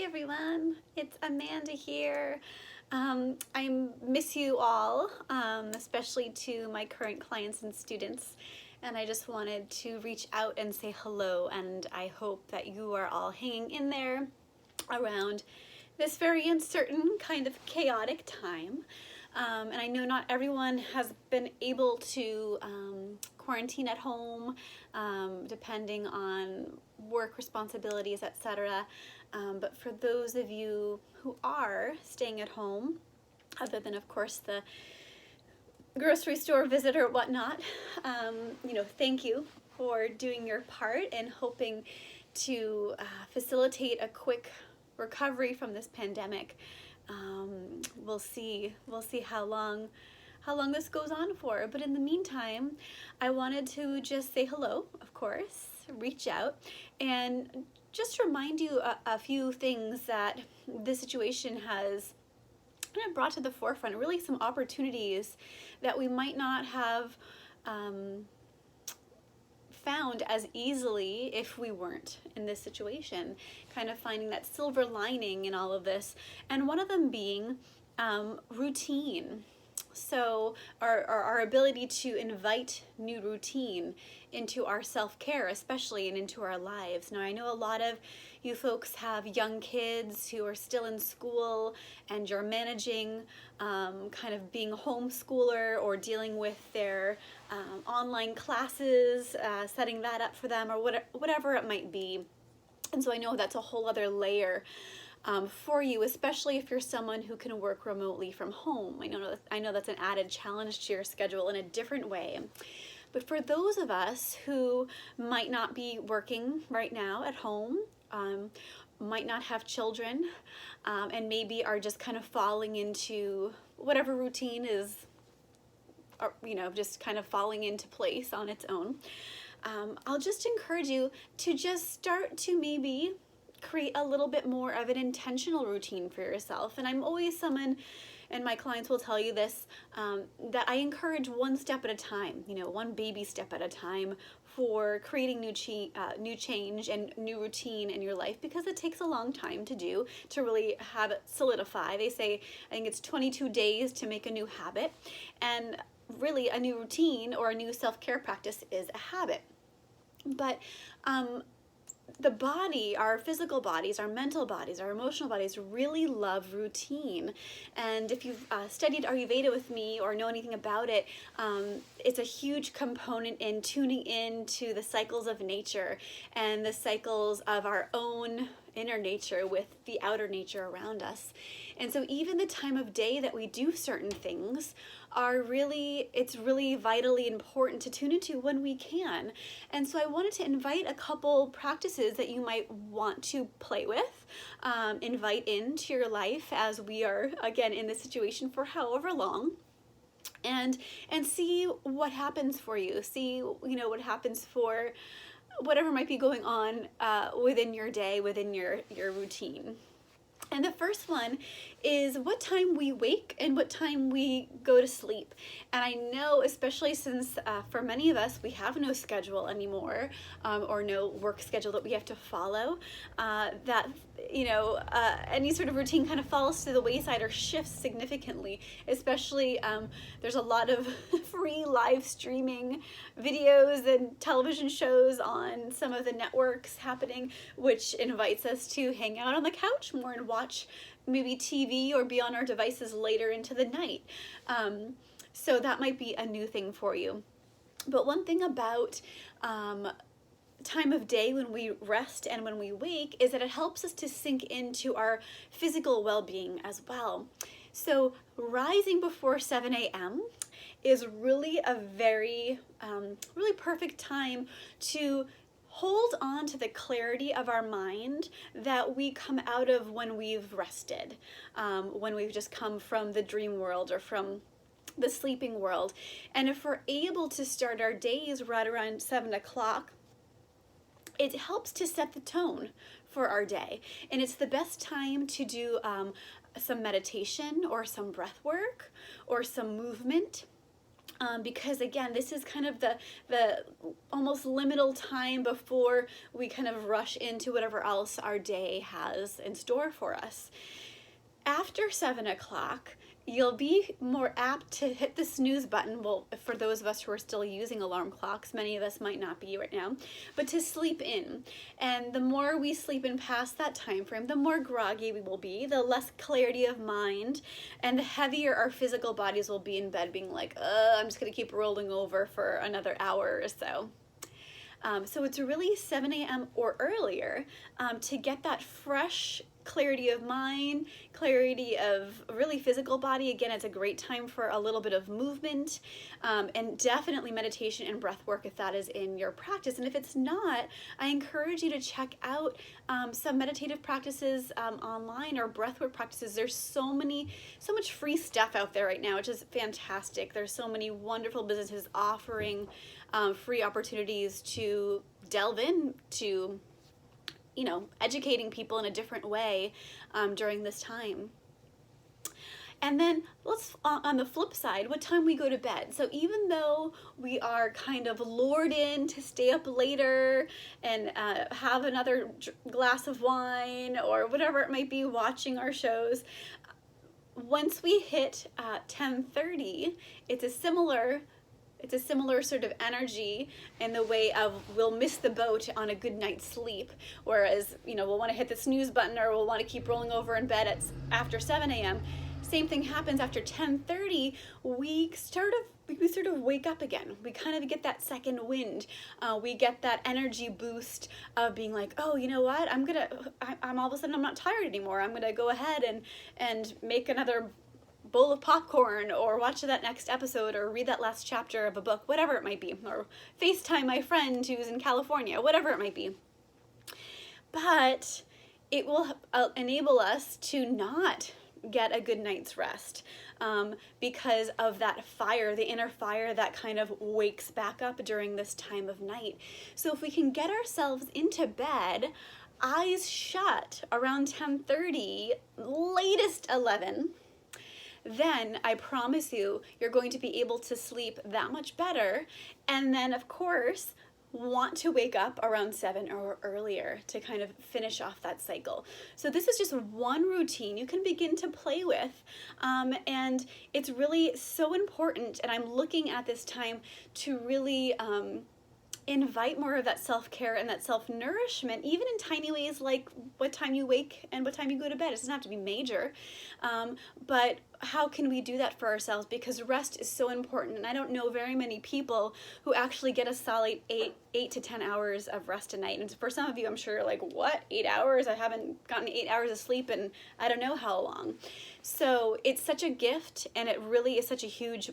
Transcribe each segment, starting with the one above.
everyone, it's Amanda here. I miss you all, especially to my current clients and students, and I just wanted to reach out and say hello, and I hope that you are all hanging in there around this very uncertain, kind of chaotic time. And I know not everyone has been able to quarantine at home, depending on work responsibilities, etc. But for those of you who are staying at home, other than of course the grocery store visit or whatnot, thank you for doing your part and hoping to facilitate a quick recovery from this pandemic. We'll see how long this goes on for. But in the meantime, I wanted to just say hello, of course, reach out, and just remind you a few things that this situation has kind of brought to the forefront, really some opportunities that we might not have found as easily if we weren't in this situation, kind of finding that silver lining in all of this, and one of them being routine. So our ability to invite new routine into our self-care, especially, and into our lives. Now, I know a lot of you folks have young kids who are still in school, and you're managing kind of being a homeschooler or dealing with their online classes, setting that up for them, or whatever it might be. And so I know that's a whole other layer for you, especially if you're someone who can work remotely from home. I know that's an added challenge to your schedule in a different way. But for those of us who might not be working right now at home, might not have children, and maybe are just kind of falling into whatever routine is, just kind of falling into place on its own, I'll just encourage you to just start to maybe create a little bit more of an intentional routine for yourself. And I'm always someone, and my clients will tell you this, that I encourage one step at a time, one baby step at a time for creating new change and new routine in your life, because it takes a long time to do, to really have it solidify. They say, I think it's 22 days to make a new habit, and really a new routine or a new self-care practice is a habit. But the body, our physical bodies, our mental bodies, our emotional bodies really love routine. And if you've studied Ayurveda with me or know anything about it, it's a huge component in tuning into the cycles of nature and the cycles of our own inner nature with the outer nature around us. And so even the time of day that we do certain things it's really vitally important to tune into when we can. And so I wanted to invite a couple practices that you might want to play with, invite into your life as we are, again, in this situation for however long, and see what happens for you. See, what happens for whatever might be going on within your day, within your routine. And the first one is what time we wake and what time we go to sleep. And I know, especially since for many of us, we have no schedule anymore, or no work schedule that we have to follow, that any sort of routine kind of falls to the wayside or shifts significantly. Especially there's a lot of free live streaming videos and television shows on some of the networks happening, which invites us to hang out on the couch more and watch maybe TV or be on our devices later into the night. So that might be a new thing for you. But one thing about time of day when we rest and when we wake is that it helps us to sink into our physical well-being as well. So rising before 7 a.m. is really a very, really perfect time to hold on to the clarity of our mind that we come out of when we've rested, when we've just come from the dream world or from the sleeping world. And if we're able to start our days right around 7 o'clock, it helps to set the tone for our day. And it's the best time to do some meditation or some breath work or some movement, because again, this is kind of the almost liminal time before we kind of rush into whatever else our day has in store for us. After 7 o'clock, you'll be more apt to hit the snooze button. Well, for those of us who are still using alarm clocks, many of us might not be right now, but to sleep in. And the more we sleep in past that time frame, the more groggy we will be, the less clarity of mind, and the heavier our physical bodies will be in bed, being like, I'm just gonna keep rolling over for another hour or so. So it's really 7 a.m. or earlier to get that fresh clarity of mind, clarity of really physical body. Again, it's a great time for a little bit of movement, and definitely meditation and breath work if that is in your practice. And if it's not, I encourage you to check out some meditative practices online, or breathwork practices. There's so much free stuff out there right now, which is fantastic. There's so many wonderful businesses offering free opportunities to delve into, educating people in a different way during this time. And then let's, on the flip side, what time we go to bed. So even though we are kind of lured in to stay up later and have another glass of wine or whatever it might be, watching our shows, once we hit 10:30, it's a similar sort of energy in the way of we'll miss the boat on a good night's sleep, whereas we'll want to hit the snooze button, or we'll want to keep rolling over in bed after 7 a.m. Same thing happens after 10:30. We sort of wake up again. We kind of get that second wind. We get that energy boost of being like, oh, you know what? I'm all of a sudden I'm not tired anymore. I'm gonna go ahead and make another bowl of popcorn, or watch that next episode, or read that last chapter of a book, whatever it might be, or FaceTime my friend who's in California, whatever it might be. But it will enable us to not get a good night's rest because of that fire, the inner fire that kind of wakes back up during this time of night. So if we can get ourselves into bed, eyes shut around 10:30, latest 11, then I promise you're going to be able to sleep that much better. And then, of course, want to wake up around 7 or earlier to kind of finish off that cycle. So this is just one routine you can begin to play with. And it's really so important. And I'm looking at this time to really invite more of that self-care and that self-nourishment, even in tiny ways like what time you wake and what time you go to bed. It doesn't have to be major, but how can we do that for ourselves? Because rest is so important, and I don't know very many people who actually get a solid 8 to 10 hours of rest a night. And for some of you, I'm sure you're like, what, 8 hours? I haven't gotten 8 hours of sleep in I don't know how long. So it's such a gift, and it really is such a huge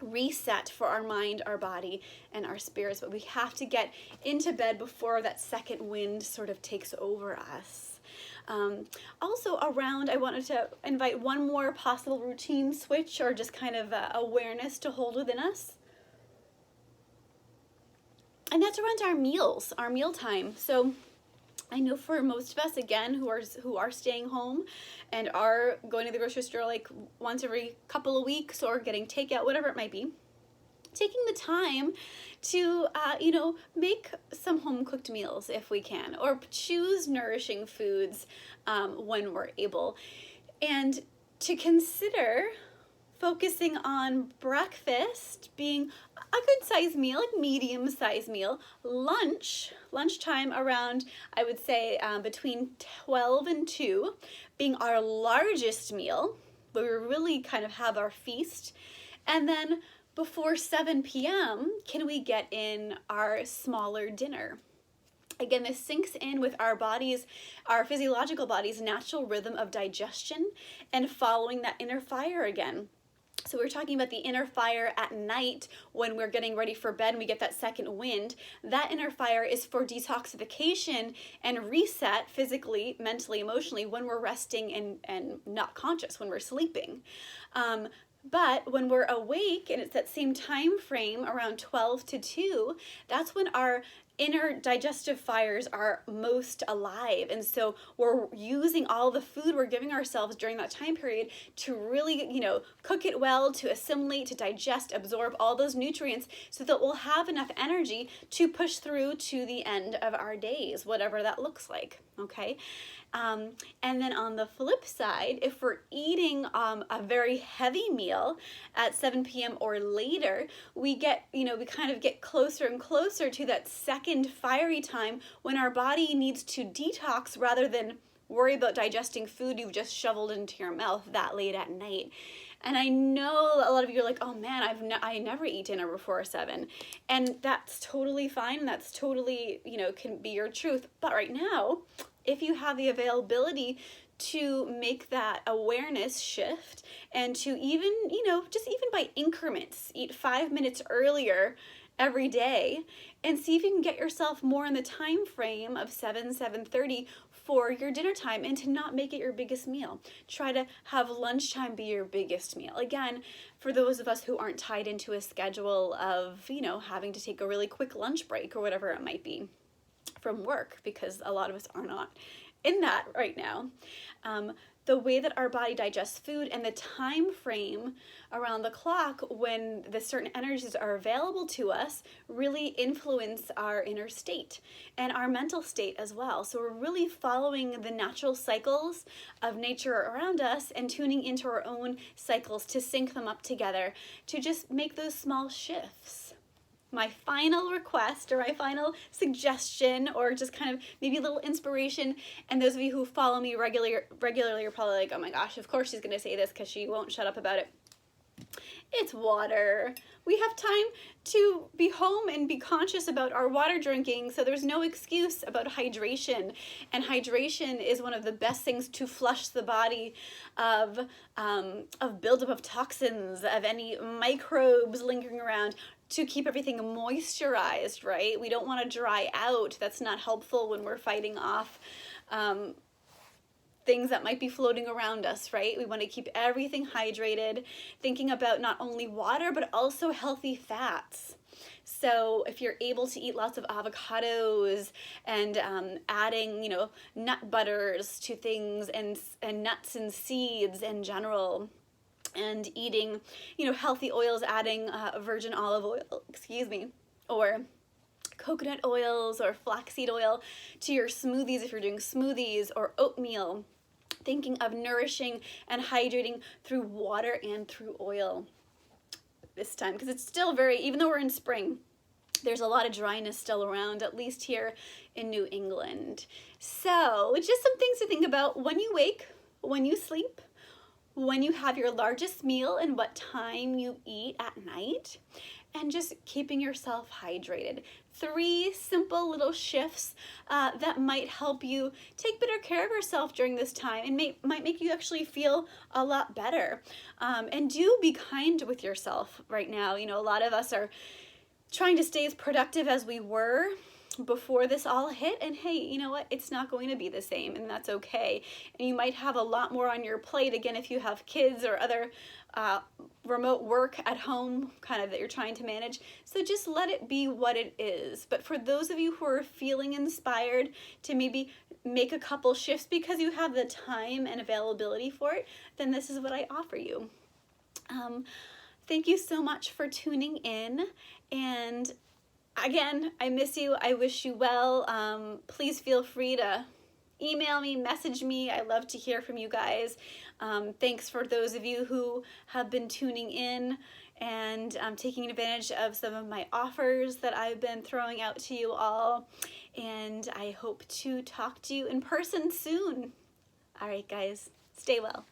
reset for our mind, our body, and our spirits. But we have to get into bed before that second wind sort of takes over us. Also around, I wanted to invite one more possible routine switch, or just kind of awareness to hold within us. And that's around our meals, our meal time. So I know for most of us, again, who are staying home and are going to the grocery store like once every couple of weeks, or getting takeout, whatever it might be, taking the time to, make some home-cooked meals if we can, or choose nourishing foods when we're able. And to consider focusing on breakfast being a good size meal, like medium size meal, lunchtime around, I would say between 12 and 2 being our largest meal, where we really kind of have our feast. And then before 7 p.m., can we get in our smaller dinner? Again, this syncs in with our bodies, our physiological body's natural rhythm of digestion and following that inner fire again. So we're talking about the inner fire at night when we're getting ready for bed and we get that second wind. That inner fire is for detoxification and reset physically, mentally, emotionally when we're resting and not conscious, when we're sleeping. But when we're awake and it's that same time frame around 12 to 2, that's when our inner digestive fires are most alive. And so we're using all the food we're giving ourselves during that time period to really, cook it well, to assimilate, to digest, absorb all those nutrients so that we'll have enough energy to push through to the end of our days, whatever that looks like, okay? And then on the flip side, if we're eating a very heavy meal at 7 p.m. or later, we kind of get closer and closer to that second fiery time when our body needs to detox rather than worry about digesting food you've just shoveled into your mouth that late at night. And I know a lot of you are like, oh man, I never eat dinner before 7. And that's totally fine. That's totally, can be your truth. But right now, if you have the availability to make that awareness shift and to even, just even by increments, eat 5 minutes earlier every day and see if you can get yourself more in the time frame of 7:30 for your dinner time, and to not make it your biggest meal. Try to have lunchtime be your biggest meal. Again, for those of us who aren't tied into a schedule of, having to take a really quick lunch break or whatever it might be from work, because a lot of us are not in that right now. The way that our body digests food and the time frame around the clock when the certain energies are available to us really influence our inner state and our mental state as well. So we're really following the natural cycles of nature around us and tuning into our own cycles to sync them up together, to just make those small shifts. My final request or my final suggestion, or just kind of maybe a little inspiration, and those of you who follow me regularly are probably like, oh my gosh, of course she's going to say this because she won't shut up about it. It's water. We have time to be home and be conscious about our water drinking, so there's no excuse about hydration. And hydration is one of the best things to flush the body of buildup of toxins, of any microbes lingering around, to keep everything moisturized, right? We don't want to dry out. That's not helpful when we're fighting off things that might be floating around us, right? We want to keep everything hydrated, thinking about not only water, but also healthy fats. So if you're able to eat lots of avocados and adding, nut butters to things, and nuts and seeds in general, and eating, healthy oils, adding virgin olive oil, or coconut oils or flaxseed oil to your smoothies if you're doing smoothies, or oatmeal. Thinking of nourishing and hydrating through water and through oil this time, because it's still even though we're in spring, there's a lot of dryness still around, at least here in New England. So just some things to think about when you wake, when you sleep, when you have your largest meal, and what time you eat at night, and just keeping yourself hydrated. 3 simple little shifts that might help you take better care of yourself during this time, and might make you actually feel a lot better. And do be kind with yourself right now. A lot of us are trying to stay as productive as we were before this all hit, and hey, you know what, it's not going to be the same, and that's okay. And you might have a lot more on your plate, again, if you have kids or other remote work at home kind of that you're trying to manage. So just let it be what it is. But for those of you who are feeling inspired to maybe make a couple shifts because you have the time and availability for it, then this is what I offer you. Thank you so much for tuning in, and again, I miss you. I wish you well. Please feel free to email me, message me. I love to hear from you guys. Thanks for those of you who have been tuning in and taking advantage of some of my offers that I've been throwing out to you all. And I hope to talk to you in person soon. All right, guys, stay well.